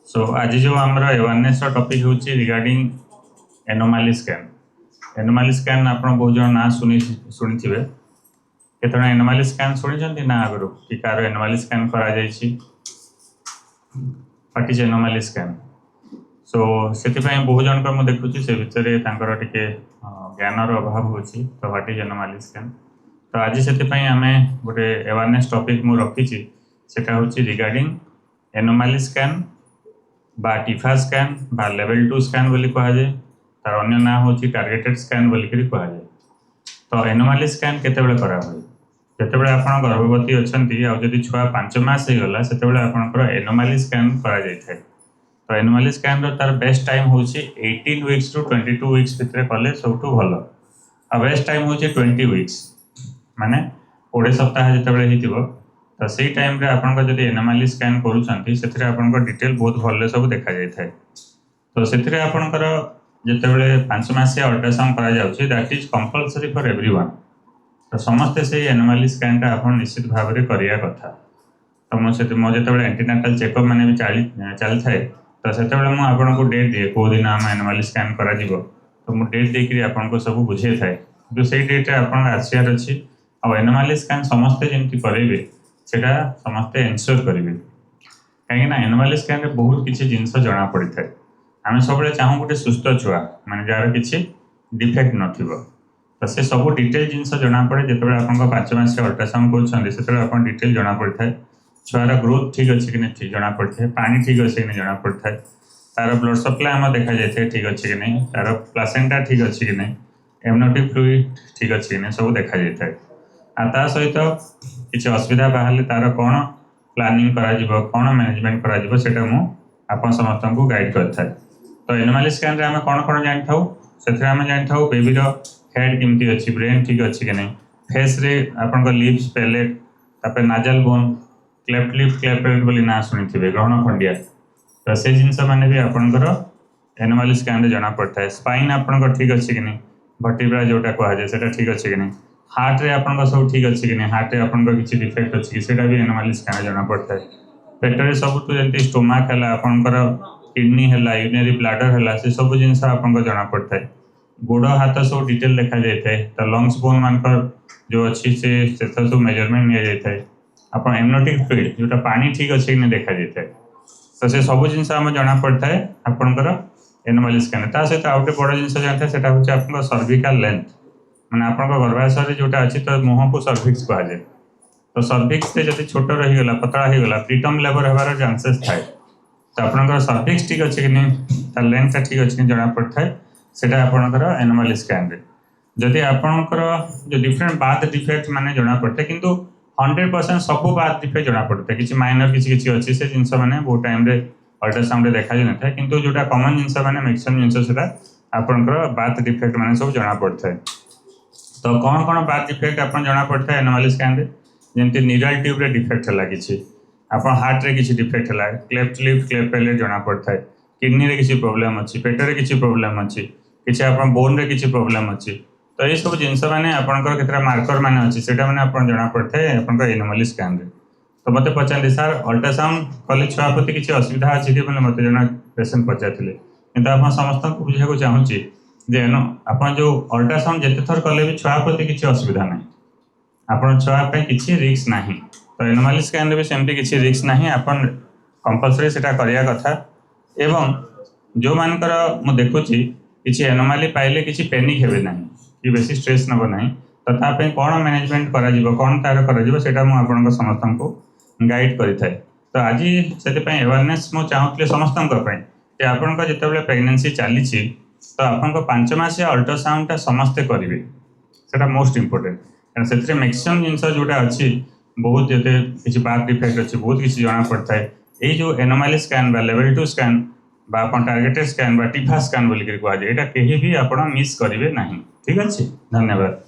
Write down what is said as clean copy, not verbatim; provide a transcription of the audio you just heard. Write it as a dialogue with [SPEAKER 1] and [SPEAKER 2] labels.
[SPEAKER 1] सो आज जो आमर अवेयरनेस टॉपिक हूँ रिगार्डिंग एनोमाली स्कैन। एनोमाली स्कैन आप बहुत जन ना शुणी थे केत एनोमाली स्कैन शुणी ना आगु कि कार एनोमाली स्कैन करा व्हाट इज एनोमाली स्कैन। सो से बहुत जन मुझे देखुची से भितर टे ज्ञान अभाव हो तो व्हाट इज एनोमाली स्कैन। तो आज से आम गोटे अवेयरनेस टॉपिक मुझे रखी सेटा हूँ रिगार्डिंग एनोमाली स्कैन बा टिफा स्कैन बा लेवल 2 स्कैन बोली कहुए तार अन्य ना हूँ टार्गेटेड स्कैन बोलिक कहुए। तो एनोमाली स्कैन केतेबेले करा हुए जितेबाला आप गर्भवती अच्छा आदि छुआ 5 मास होगला से आपंकर एनोमाली स्कैन करा जाए। तो एनोमाली स्कैन तार बेस्ट टाइम हूँ 18 वीक्स टू 22 वीक्स भितर कले सब भल आ बेस्ट टाइम हूँ 20 वीक्स माने 20 सप्ताह जितेबाला तो से टाइम आपंकर जब एनोमाली स्कैन करूँ डिटेल बहुत भले सब देखा जाए। तो से आपंकर जितेबाला 5 मासिया अल्ट्रासाउंड करा that is compulsory for everyone. तो समस्ते से एनोमाली स्कैन आप निश्चित भाव में करिया कथा। तो मुझे जो एंटीनाटाल चेकअप मैंने भी चली थाए तो से आपको डेट दिए कौ दिन आम एनोमाली स्कैन कर तो मुझे डेट देकर आपको सब बुझे थाए कि से डेट्रे आप आसार अच्छी आ एनोमाली स्कैन समस्ते जमी करेंगे सेटा समस्ते एनश्योर करेंगे कहीं एनोमाली स्कैन में बहुत किसी जिनस जना पड़ी था। आम सब चाहूँ गोटे सुस्थ छुआ माने जार किसी डिफेक्ट न तो से सब डिटेल जिनस जना पड़े जिते आप 5 मास अल्ट्रासाउंड कर डिटेल जना पड़ी था। छुआर ग्रोथ ठीक अच्छे कि नहीं ठीक जना पड़ी था, पानी ठीक अच्छे कि नहीं जना पड़ी था, तार ब्लड सप्लाई आम देखा जाए ठीक अच्छे कि नहीं, तार प्लासेंटा ठीक अच्छे कि नहीं, एमनोटिक फ्लूइड ठीक अच्छे कि नहीं सब देखा जाए। ता सहित किसी असुविधा बाहर तार कौन प्लानिंग करा कौन मैनेजमेंट करा सेटा मु आपन समस्त को गाइड करता है। तो एनोमाली स्कैन रे आमे कौन कौन जानि थाउ सेथरे आमे जानि थाउ बेबी रो हेड केमती अछि, ब्रेन ठीक अछि कि नहीं, फेस रे आपन को लिप्स पैलेट तापर nasal bone cleft lip cleft palate बोली ना सुनिथिबे ग्रहण खंडिया। तो से जिनस माने भी आपनकर एनोमाली स्कैन रे जना पड़ता है। स्पाइन आपन को ठीक अछि कि नहीं, वर्टिब्रा जोटा कहा जाय सेटा ठीक अछि कि नहीं, हार्ट रे आपन सब ठीक अच्छे कि नहीं, हार्ट रे आपन किसी डिफेक्ट अच्छी कि सेटा भी एनोमाली स्कैन जना पड़ता है। पेटरे सब जमी स्टोमाक है आपंकर किडनी है यूरिनरी ब्लाडर है से सब जिनस आपको जना पड़ता है। गोड़ हाथ सब डिटेल देखा जाए तो लंग्स बोन मानकर जो अच्छी से सब मेजरमेंट नि जाए आप एमनोटिक फ्लूइड जोटा पानी ठीक अच्छे कि नहीं देखा जाए। तो से सब जिनस आम जना पड़ता है आपंकर एनोमाली स्कैन। ता सहित आउ गोटे बड़ जिनस जानता है सेटा हूँ आप सर्विकल लेंथ माने आप गर्भाशय जोटा अच्छी तो मुह को सर्विक्स कहुए। तो सर्विक्स से जब छोट रहीगला पतला होगला प्रीटर्म लेबर होबार चांसेस थाए। तो आपंकर सर्विक्स ठीक अच्छे कि नहीं, तार लेंथ ठीक अच्छे जना पड़ता है सेटा आपंकर एनोमाली स्कैन रे। जदि आपंकर जो डिफरेंट बाथ डिफेक्ट माने जना पड़ता है किंतु 100% सब बाथ डिफेक्ट जना पड़ता है, किसी माइनर किसी अच्छी से जिनस मैंने बहुत टाइम रे अल्ट्रासाउंड देखा जाए था किंतु जोटा कॉमन जिनस मैंने मैक्सिमम जिनस सेटा आपंकर बाथ डिफेक्ट माने सब जना पड़ता है। तो कौन कौन बाथ डिफेक्ट आप जना पड़ता है एनोमाली स्कैन रे जमी न्यूरल ट्यूब रे डिफेक्ट है किसी आप हार्ट रे किसी डिफेक्ट है, क्लेफ्ट लिप क्लेफ्ट पैलेट जना पड़ता है, किडनी रे किसी प्रोब्लेम अच्छी, पेट रे किसी प्रोब्लेम अच्छी, किसी आप बोन रे किसी प्रोब्लेम अच्छी। तो ये सब जिनस मैंने आपंकर केतरा मार्कर मैंने अच्छी सेटा मैंने आप जना पड़ता है आपंकर एनोमाली स्कैन रे। तो मत पचारे सर अल्ट्रासाउंड कले छुआ प्रति किसी असुविधा अच्छी कि मैंने मत जन पेसेंट पचारे कि आप समस्त को बुझा चाहूँगी जे आप जो अल्ट्रासाउंड जिते थर कले भी छुआ प्रति किसी असुविधा ना, आप छुआ किसी रिस्क ना। तो एनोमाली स्कैन भी सेमती किसी रिस्क ना, आपन कंपलसरी सेटा करिया कथा। एवं जो मानकर मु देखुची किसी एनोमाली पाइले किसी पैनिक हेबे ना कि बेसी स्ट्रेस नब ना। तो तापे कौन मैनेजमेंट करा कौन तार करा सेटा मु आपन समस्त को गाइड करिथाय। तो आज से अवेयरनेस मु चाहूँगी समस्त कि आपन जिते प्रेगनेंसी चली तो आपको 5 मासिया अल्ट्रासाउंड समस्ते करेंगे सेटा मोस्ट इम्पोर्टेंट कारण से मैक्सिमम जिनस जोटा अच्छी बहुत जो किसी बाथ डिफेक्ट अच्छी बहुत किसी जना पड़ता है। ये जो एनोमाली स्कैन बा लेवल 2 स्कैन बा टार्गेटेड स्कैन बा टिफा स्कैन बोलिक कहुए यहाँ कहीं भी आप मिस करेंगे ना। ठीक अच्छे, धन्यवाद।